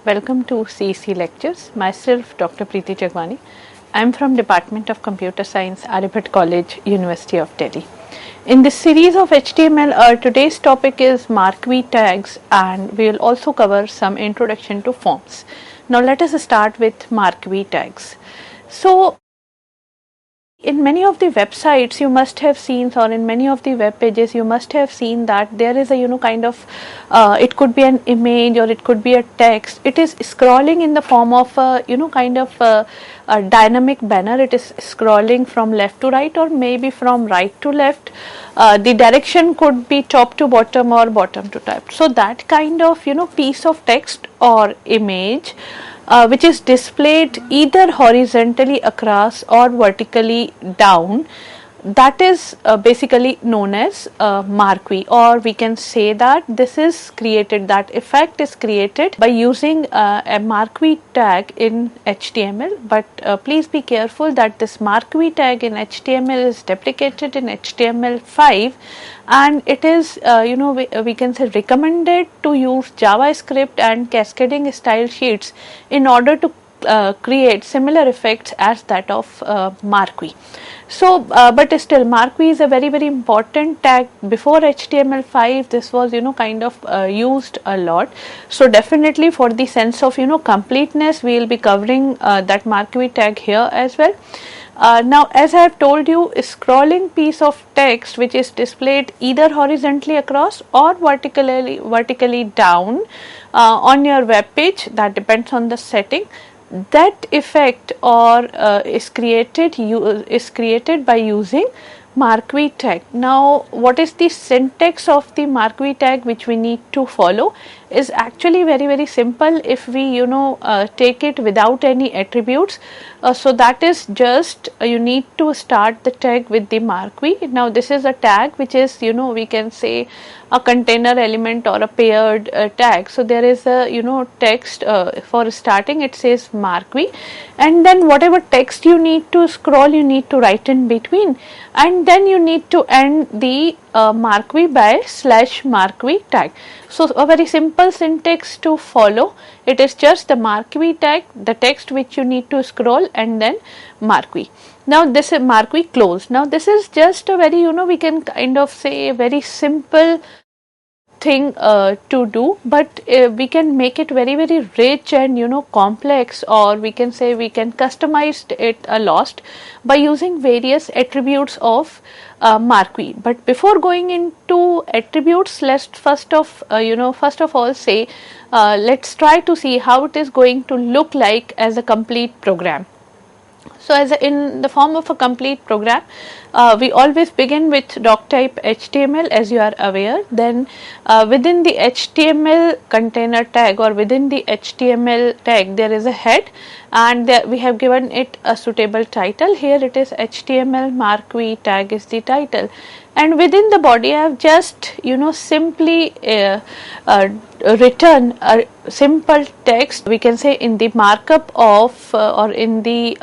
Welcome to CEC lectures. Myself Dr. Preeti Jagwani. I am from Department of Computer Science, Aribhat College, University of Delhi. In this series of HTML, today's topic is Marquee tags, and we will also cover some introduction to forms. Now let us start with Marquee tags. So in many of the websites you must have seen, or in many of the web pages you must have seen that there is a kind of it could be an image or it could be a text. It is scrolling in the form of a kind of a dynamic banner. It is scrolling from left to right or maybe from right to left. The direction could be top to bottom or bottom to top. So that kind of piece of text or image which is displayed either horizontally across or vertically down, that is basically known as marquee, or we can say that this is created, that effect is created by using a marquee tag in HTML. But please be careful that this marquee tag in HTML is deprecated in HTML5, and it is we can say recommended to use JavaScript and cascading style sheets in order to create similar effects as that of marquee. So but still marquee is a very important tag. Before HTML5 this was kind of used a lot. So definitely for the sense of completeness we will be covering that marquee tag here as well. Now as I have told you, a scrolling piece of text which is displayed either horizontally across or vertically down on your web page, that depends on the setting. That effect or is created by using marquee tag. Now what is the syntax of the marquee tag which we need to follow is actually very simple if we take it without any attributes. So that is just you need to start the tag with the marquee. Now this is a tag which is we can say a container element or a paired tag. So there is a text for starting, it says marquee, and then whatever text you need to scroll you need to write in between, and then you need to end the marquee by /marquee tag. So a very simple syntax to follow. It is just the marquee tag, the text which you need to scroll, and then marquee. Now this is marquee close. Now this is just a very we can kind of say a very simple thing to do, but we can make it very rich and complex, or we can say we can customize it a lot by using various attributes of marquee. But before going into attributes, let's first of all say let's try to see how it is going to look like as a complete program. So in the form of a complete program, we always begin with doc type HTML, as you are aware. Then within the HTML container tag or within the HTML tag there is a head, and we have given it a suitable title. Here it is HTML marquee tag is the title, and within the body I have just simply written a simple text, we can say in the markup of or in the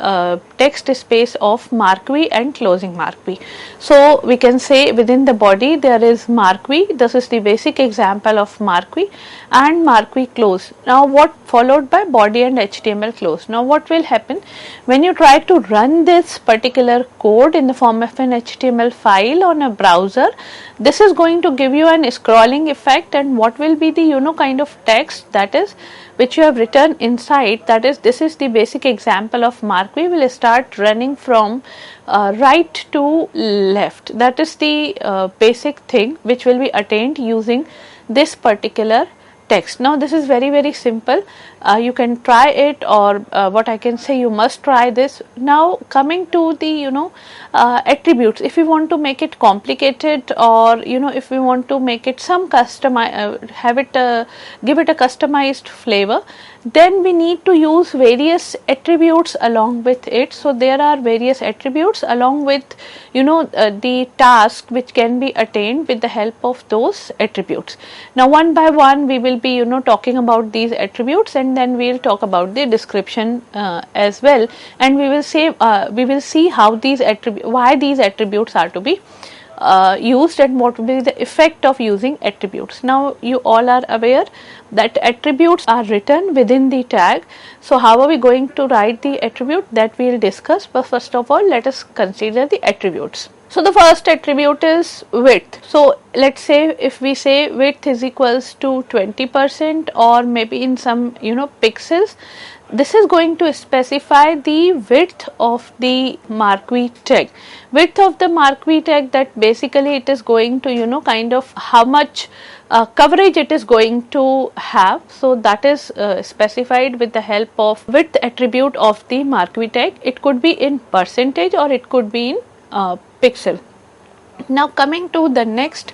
text space of marquee and closing marquee. So we can say within the body there is marquee. This is the basic example of marquee and marquee close. Now what followed by body and HTML close. Now what will happen when you try to run this particular code in the form of an HTML file on a browser? This is going to give you an scrolling effect, and what will be the kind of text that is which you have written inside, that is this is the basic example of marquee, will start running from right to left. That is the basic thing which will be attained using this particular text. Now this is very simple. You can try it, or what I can say, you must try this. Now coming to the attributes, if we want to make it complicated, or if we want to make it some have it give it a customized flavor, then we need to use various attributes along with it. So there are various attributes along with the task which can be attained with the help of those attributes. Now one by one we will be talking about these attributes, and then we will talk about the description as well, and we will see how these why these attributes are to be used and what will be the effect of using attributes. Now you all are aware that attributes are written within the tag. So how are we going to write the attribute, that we will discuss, but first of all let us consider the attributes. So the first attribute is width. So let's say if we say width is equals to 20% or maybe in some pixels, this is going to specify the width of the Marquee tag. Width of the Marquee tag, that basically it is going to kind of how much coverage it is going to have. So that is specified with the help of width attribute of the Marquee tag. It could be in percentage or it could be in pixel. Now coming to the next,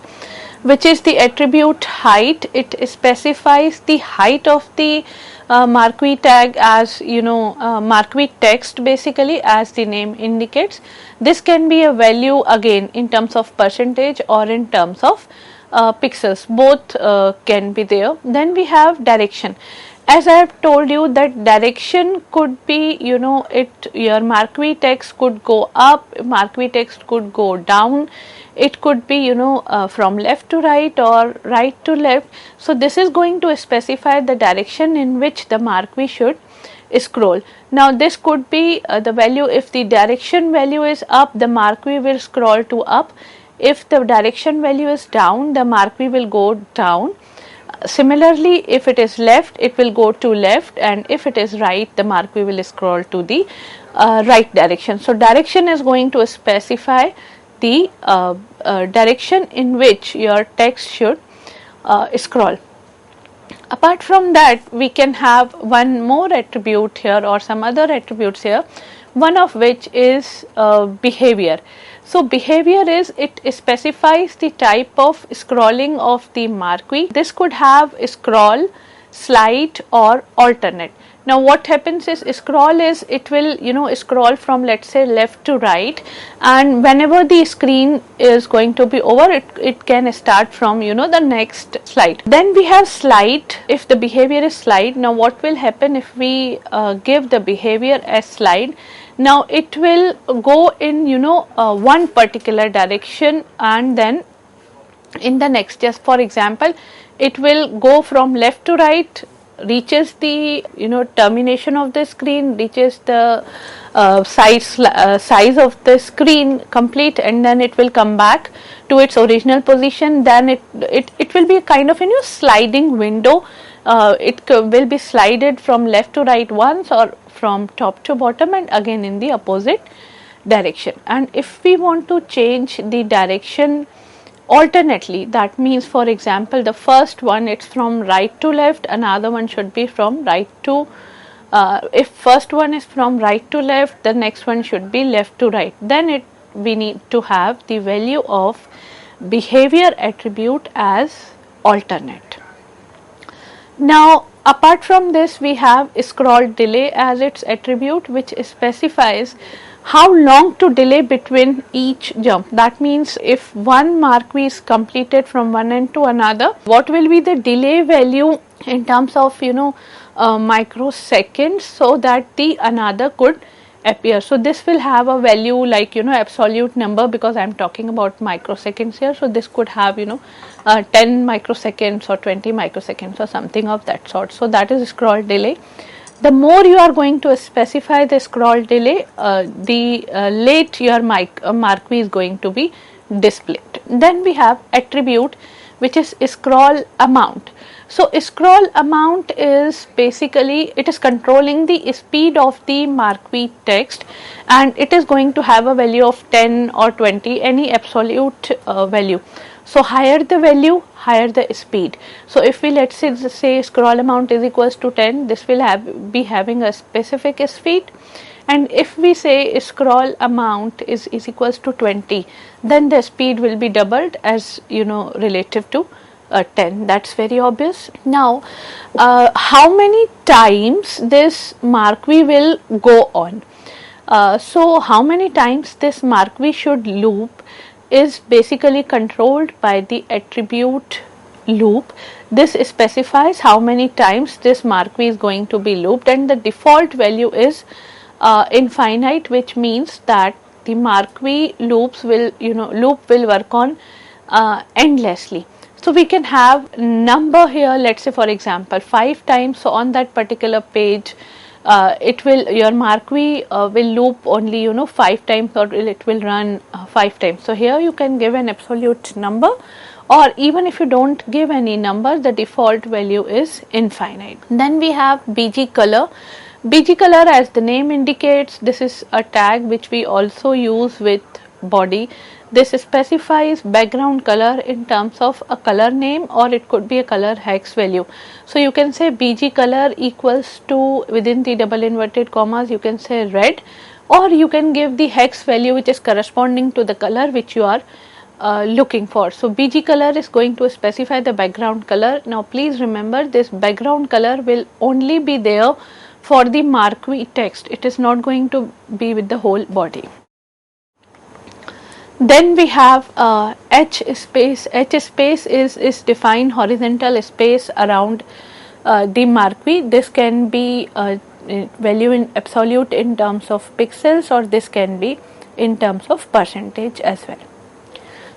which is the attribute height. It specifies the height of the Marquee tag as Marquee text, basically, as the name indicates. This can be a value again in terms of percentage or in terms of pixels, both can be there. Then we have direction. As I have told you that direction could be your Marquee text could go up, Marquee text could go down, it could be from left to right or right to left. So this is going to specify the direction in which the Marquee should scroll. Now this could be the value. If the direction value is up, the Marquee will scroll to up. If the direction value is down, the Marquee will go down. Similarly, if it is left, it will go to left, and if it is right, the Marquee will scroll to the right direction. So direction is going to specify the direction in which your text should scroll. Apart from that, we can have one more attribute here or some other attributes here, one of which is behavior. So behavior is, it specifies the type of scrolling of the Marquee. This could have scroll, slide or alternate. Now what happens is, scroll is, it will scroll from, let's say, left to right, and whenever the screen is going to be over, it can start from the next slide. Then we have slide. If the behavior is slide, now what will happen if we give the behavior as slide? Now it will go in one particular direction, and then in the next, just for example, it will go from left to right, reaches the termination of the screen, reaches the size of the screen complete, and then it will come back to its original position. Then it will be a kind of sliding window. It will be slided from left to right once, or from top to bottom, and again in the opposite direction. And if we want to change the direction alternately, that means, for example, the first one, it's from right to left, another one should be from right to if first one is from right to left, the next one should be left to right. Then we need to have the value of behavior attribute as alternate. Now apart from this, we have scroll delay as its attribute, which specifies how long to delay between each jump. That means if one Marquee is completed from one end to another, what will be the delay value in terms of microseconds, so that the another could appear. So this will have a value like absolute number, because I am talking about microseconds here. So this could have 10 microseconds or 20 microseconds or something of that sort. So that is scroll delay. The more you are going to specify the scroll delay, the late your Marquee is going to be displayed. Then we have attribute, which is scroll amount. So scroll amount is basically, it is controlling the speed of the Marquee text, and it is going to have a value of 10 or 20, any absolute value. So higher the value, higher the speed. So if we let's say scroll amount is equals to 10, this will be having a specific speed. And if we say scroll amount is equals to 20, then the speed will be doubled as relative to 10. That's very obvious. Now how many times this Marquee will go on? So how many times this Marquee should loop is basically controlled by the attribute loop. This specifies how many times this Marquee is going to be looped, and the default value is infinite, which means that the Marquee loops will, loop will work on endlessly. So we can have number here, let's say for example 5 times. So on that particular page, it will, your Marquee will loop only 5 times, or it will run 5 times. So here you can give an absolute number, or even if you don't give any number, the default value is infinite. Then we have BG color. BG color, as the name indicates, this is a tag which we also use with body. This specifies background color in terms of a color name, or it could be a color hex value. So you can say BG color equals to, within the double inverted commas, you can say red, or you can give the hex value which is corresponding to the color which you are looking for. So BG color is going to specify the background color. Now please remember, this background color will only be there for the Marquee text. It is not going to be with the whole body. Then we have H space. H space is defined horizontal space around the Marquee. This can be value in absolute in terms of pixels, or this can be in terms of percentage as well.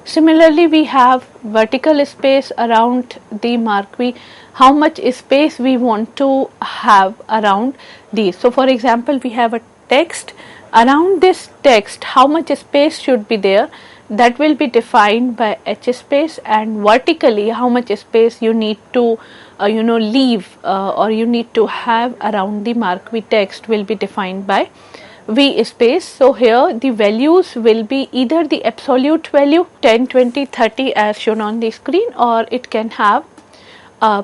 Similarly, we have vertical space around the Marquee, how much space we want to have around these. So for example, we have a text. Around this text, how much space should be there, that will be defined by H space, and vertically how much space you need to leave or you need to have around the Marquee text will be defined by V space. So here the values will be either the absolute value 10, 20, 30 as shown on the screen, or it can have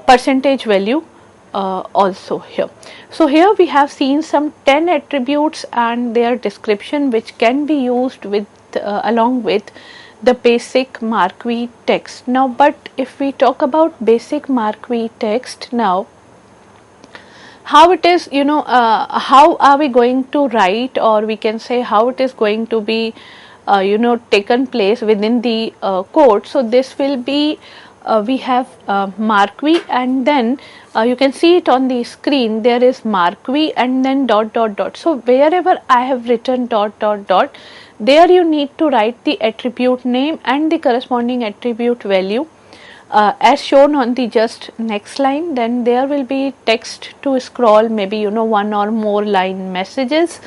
percentage value also here. So here we have seen some 10 attributes and their description which can be used with along with the basic Marquee text. Now, but if we talk about basic Marquee text now, how it is, how are we going to write, or we can say how it is going to be taken place within the code. So this will be we have Marquee, and then you can see it on the screen, there is Marquee and then dot dot dot. So wherever I have written dot dot dot, there you need to write the attribute name and the corresponding attribute value as shown on the just next line. Then there will be text to scroll, maybe one or more line messages,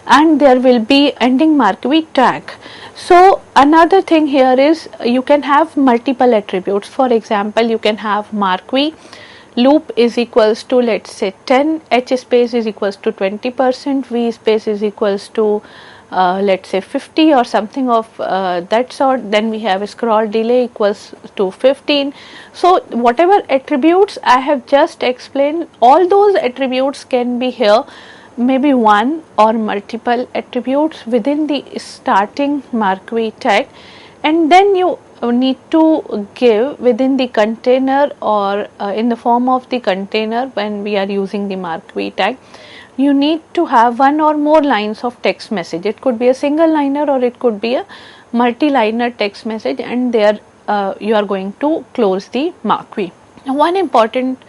and there will be ending Marquee tag. So another thing here is you can have multiple attributes. For example, you can have Marquee loop is equals to, let's say 10, H space is equals to 20%, V space is equals to let's say 50 or something of that sort. Then we have scroll delay equals to 15. So whatever attributes I have just explained, all those attributes can be here, maybe one or multiple attributes within the starting Marquee tag, and then you need to give within the container or in the form of the container. When we are using the Marquee tag, you need to have one or more lines of text message. It could be a single liner or it could be a multi-liner text message, and there you are going to close the Marquee. Now, one important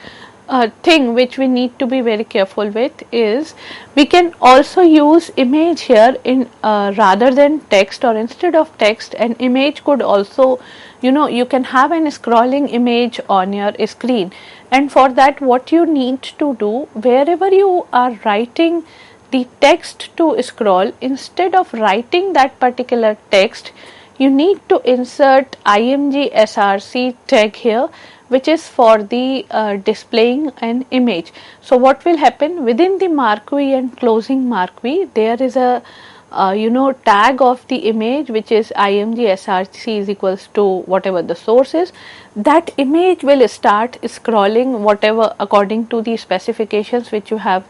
thing which we need to be very careful with is we can also use image here in rather than text, or instead of text an image could also, you can have an scrolling image on your screen. And for that, what you need to do, wherever you are writing the text to scroll, instead of writing that particular text, you need to insert img src tag here, which is for the displaying an image. So what will happen within the Marquee and closing Marquee, there is a tag of the image which is img src is equals to whatever the source is. That image will start scrolling whatever according to the specifications which you have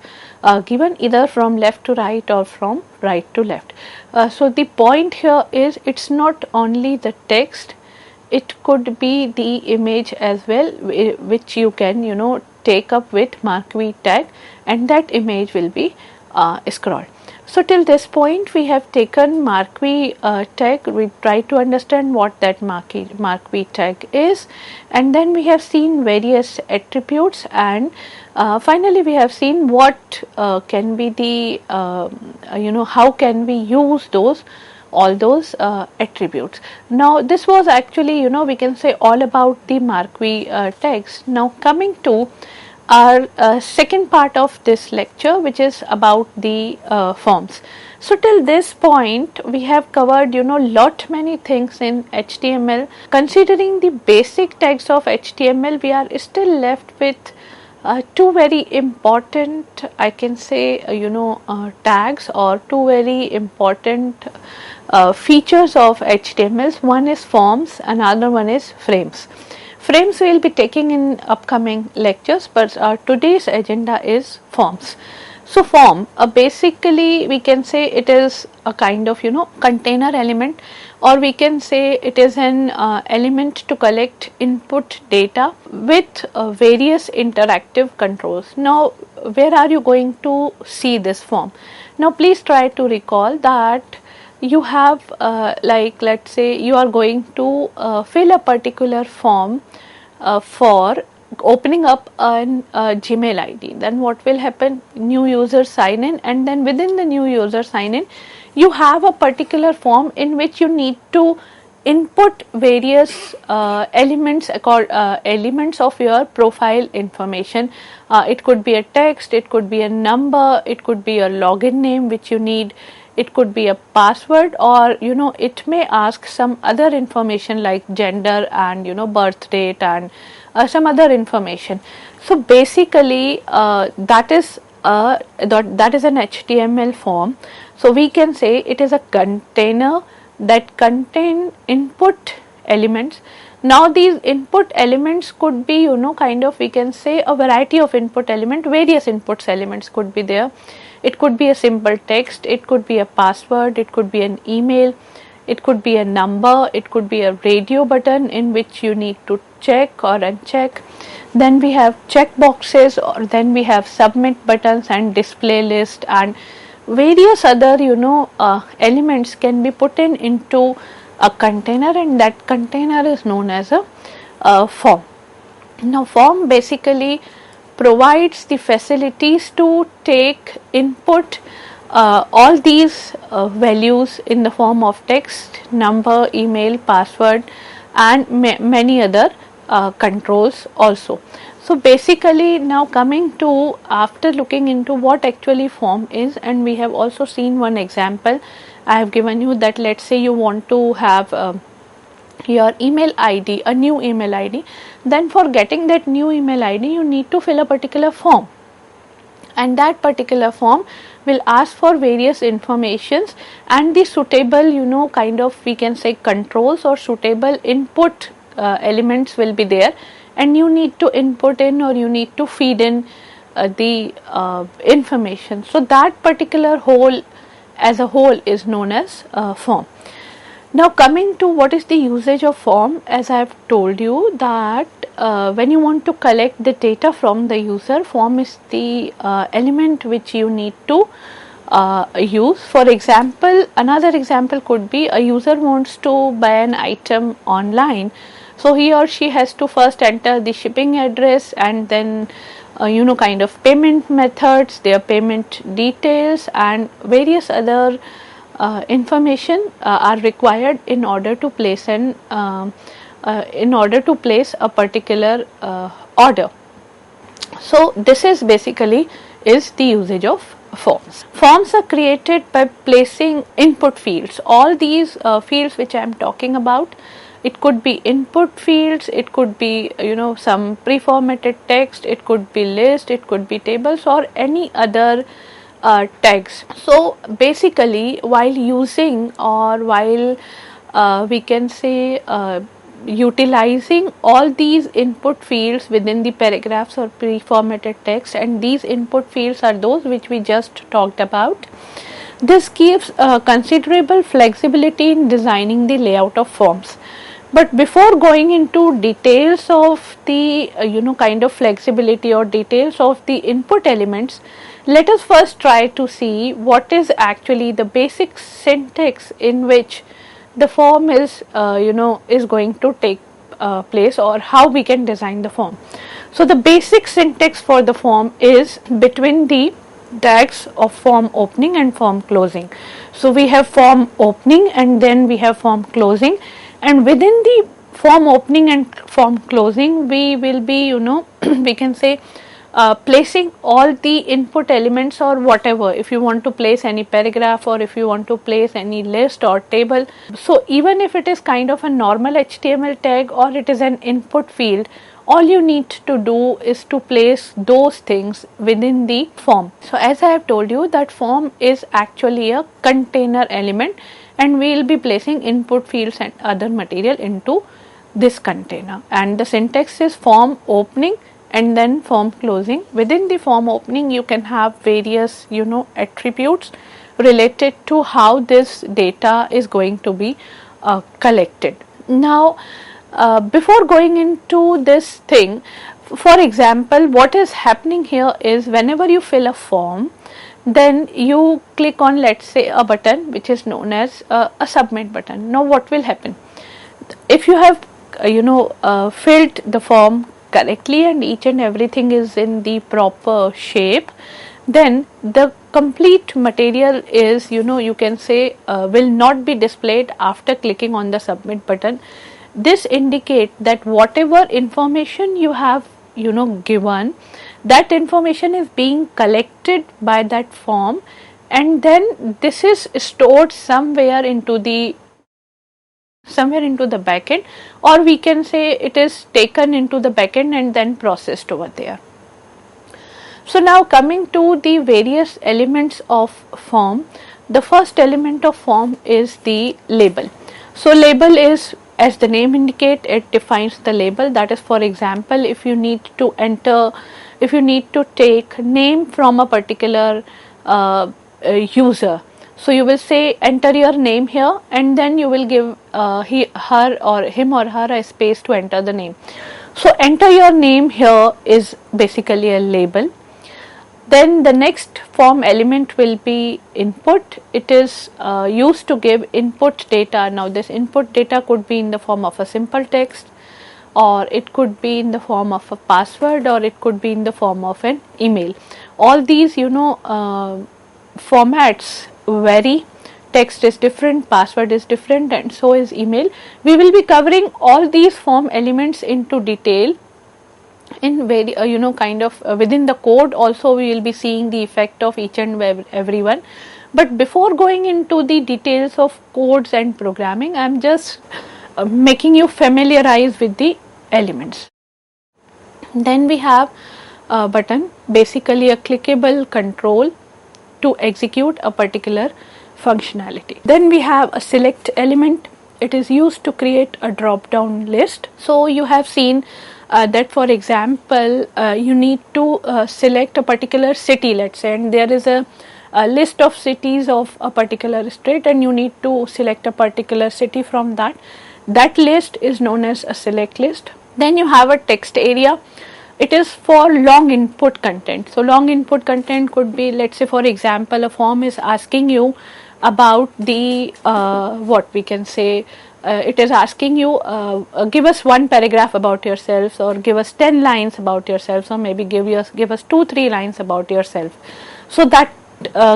given, either from left to right or from right to left. So the point here is, it's not only the text, it could be the image as well, which you can take up with Marquee tag, and that image will be scrolled. So till this point we have taken Marquee tag. We try to understand what that Marquee tag is, and then we have seen various attributes, and finally we have seen what can be the how can we use those all those attributes. Now this was actually, we can say all about the Marquee tags. Now coming to our second part of this lecture, which is about the forms. So till this point we have covered lot many things in HTML. Considering the basic tags of HTML, we are still left with two very important, I can say, tags, or two very important features of HTML. One is forms, another one is frames. Frames we will be taking in upcoming lectures, but today's agenda is forms. So form, basically we can say it is a kind of container element, or we can say it is an element to collect input data with various interactive controls. Now where are you going to see this form? Now please try to recall that you have like, let's say you are going to fill a particular form for opening up a Gmail ID. Then what will happen? New user sign in, and then within the new user sign in you have a particular form in which you need to input various elements of your profile information. It could be a text, it could be a number, it could be a login name which you need, it could be a password, or it may ask some other information like gender and birth date and some other information. So basically that is an HTML form. So we can say it is a container that contain input elements. Now these input elements could be kind of, we can say, a variety of input element. Various inputs elements could be there. It could be a simple text, it could be a password, it could be an email, it could be a number, it could be a radio button in which you need to check or uncheck. Then we have check boxes, or then we have submit buttons and display list, and various other elements can be put into a container, and that container is known as a form. Now form basically provides the facilities to take input all these values in the form of text, number, email, password, and many other controls also. So basically now coming to, after looking into what actually form is, and we have also seen one example I have given you, that let's say you want to have your email ID, a new email ID, then for getting that new email ID you need to fill a particular form, and that particular form will ask for various informations, and the suitable kind of, we can say, controls or suitable input elements will be there, and you need to input in, or you need to feed in the information. So that particular whole as a whole is known as form. Now coming to what is the usage of form, as I have told you that when you want to collect the data from the user, form is the element which you need to use. For example, another example could be a user wants to buy an item online, so he or she has to first enter the shipping address, and then kind of payment methods, their payment details, and various other information are required in order to place a particular order. So this is basically is the usage of forms. Forms are created by placing input fields. All these fields which I am talking about, it could be input fields, it could be some pre-formatted text, it could be list, it could be tables, or any other tags. So basically while using, or while we can say utilizing all these input fields within the paragraphs or pre-formatted text, and these input fields are those which we just talked about, this gives considerable flexibility in designing the layout of forms. But before going into details of the kind of flexibility or details of the input elements, let us first try to see what is actually the basic syntax in which the form is is going to take place, or how we can design the form. So the basic syntax for the form is between the tags of form opening and form closing. So we have form opening and then we have form closing, and within the form opening and form closing we will be we can say placing all the input elements or whatever, if you want to place any paragraph or if you want to place any list or table. So even if it is kind of a normal HTML tag or it is an input field, all you need to do is to place those things within the form. So as I have told you that form is actually a container element, and we will be placing input fields and other material into this container, and the syntax is form opening and then form closing. Within the form opening you can have various attributes related to how this data is going to be collected. Now before going into this thing, for example, what is happening here is whenever you fill a form, then you click on, let's say, a button which is known as a submit button. Now what will happen if you have filled the form correctly and each and everything is in the proper shape, then the complete material is you can say will not be displayed after clicking on the submit button. This indicates that whatever information you have given, that information is being collected by that form, and then this is stored somewhere into the backend, or we can say it is taken into the backend and then processed over there. So now coming to the various elements of form, the first element of form is the label. So label is, as the name indicate, it defines the label. That is, for example, if you need to take name from a particular user, so you will say enter your name here, and then you will give him or her a space to enter the name. So enter your name here is basically a label. Then the next form element will be input. It is used to give input data. Now this input data could be in the form of a simple text, or it could be in the form of a password, or it could be in the form of an email. All these formats vary. Text is different, password is different, and so is email. We will be covering all these form elements into detail in very within the code. Also we will be seeing the effect of each and every one. But before going into the details of codes and programming, I am just making you familiarize with the elements. Then we have a button, basically a clickable control to execute a particular functionality. Then we have a select element. It is used to create a drop down list. So you have seen that, for example, you need to select a particular city, let's say, and there is a list of cities of a particular state, and you need to select a particular city from that. That list is known as a select list. Then you have a text area. It is for long input content. So long input content could be, let's say, for example, a form is asking you about the what we can say, it is asking you give us one paragraph about yourselves, or give us 10 lines about yourselves, or maybe give us 2-3 lines about yourself. So that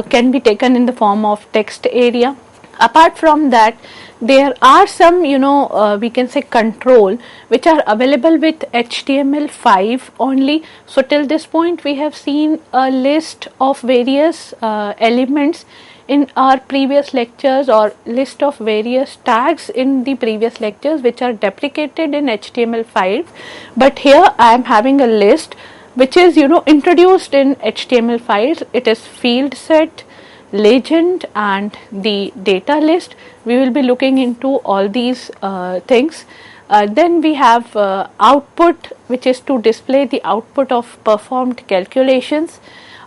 can be taken in the form of text area. Apart from that, there are some we can say control which are available with HTML5 only. So till this point we have seen a list of various elements in our previous lectures, or list of various tags in the previous lectures which are deprecated in HTML5, but here I am having a list which is introduced in HTML5. It is field set, legend, and the data list. We will be looking into all these things. Then we have output, which is to display the output of performed calculations.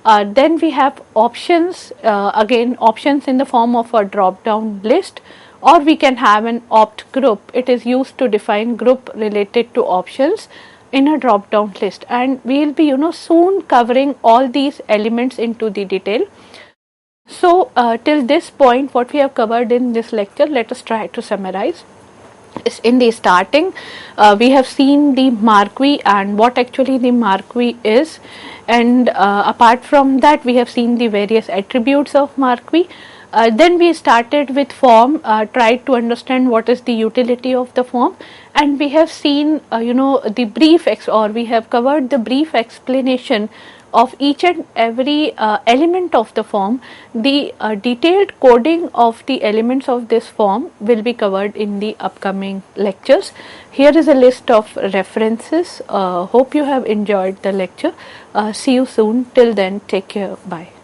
Then we have options, again options in the form of a drop down list, or we can have an opt group. It is used to define group related to options in a drop down list, and we will be soon covering all these elements into the detail. So till this point what we have covered in this lecture, let us try to summarize. In the starting, we have seen the Marquee and what actually the Marquee is, and apart from that we have seen the various attributes of Marquee. Then we started with form, tried to understand what is the utility of the form, and we have seen the brief or we have covered the brief explanation of each and every element of the form. The detailed coding of the elements of this form will be covered in the upcoming lectures. Here is a list of references. Hope you have enjoyed the lecture. See you soon. Till then, take care. Bye.